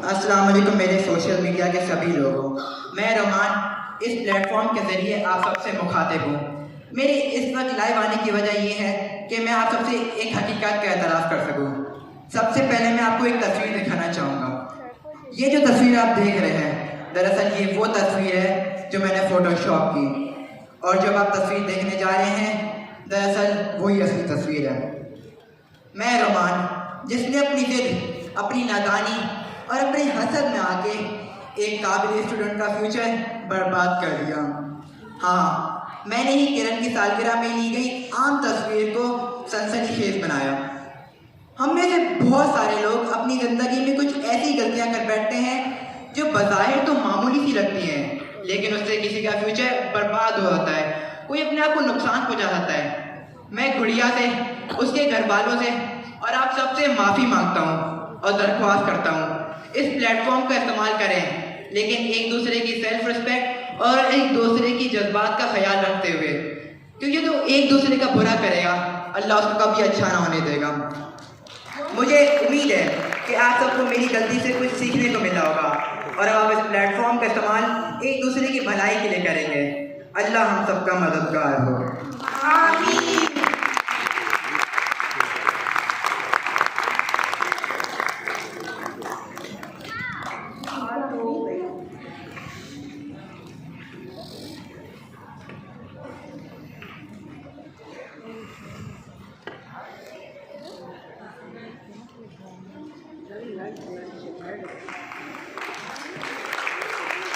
अस्सलाम वालेकुम मेरे सोशल मीडिया के सभी लोगों। मैं रोमान इस प्लेटफॉर्म के ज़रिए आप सबसे मुखातिब हूँ। मेरी इस वक्त लाइव आने की वजह ये है कि मैं आप सबसे एक हकीकत का एतराफ़ कर सकूँ। सबसे पहले मैं आपको एक तस्वीर दिखाना चाहूँगा। ये जो तस्वीर आप देख रहे हैं, दरअसल ये वो तस्वीर है जो मैंने फ़ोटोशॉप की, और जब आप तस्वीर देखने जा रहे हैं दरअसल वही असली तस्वीर है। मैं रोमान जिसने अपनी ज़िद, अपनी नादानी और अपने हसद में आके एक काबिल स्टूडेंट का फ्यूचर बर्बाद कर दिया। हाँ, मैंने ही किरण की सालगिरह में ली गई आम तस्वीर को सनसनीखेज बनाया। हम में से बहुत सारे लोग अपनी ज़िंदगी में कुछ ऐसी गलतियां कर बैठते हैं जो बज़ाहिर तो मामूली सी लगती हैं, लेकिन उससे किसी का फ्यूचर बर्बाद हो जाता है, कोई अपने आप को नुकसान पहुँचा जाता है। मैं गुड़िया से, उसके घर वालों से और आप सबसे माफ़ी मांगता हूँ और दरख्वास्त करता हूँ, इस प्लेटफॉर्म का इस्तेमाल करें, लेकिन एक दूसरे की सेल्फ रिस्पेक्ट और एक दूसरे की जज्बात का ख्याल रखते हुए, क्योंकि जो एक दूसरे का बुरा करेगा अल्लाह उसको कभी अच्छा ना होने देगा। मुझे उम्मीद है कि आप सबको मेरी गलती से कुछ सीखने को मिला होगा और अब आप इस प्लेटफॉर्म का इस्तेमाल एक दूसरे की भलाई के लिए करेंगे। अल्लाह हम सबका मददगार हो।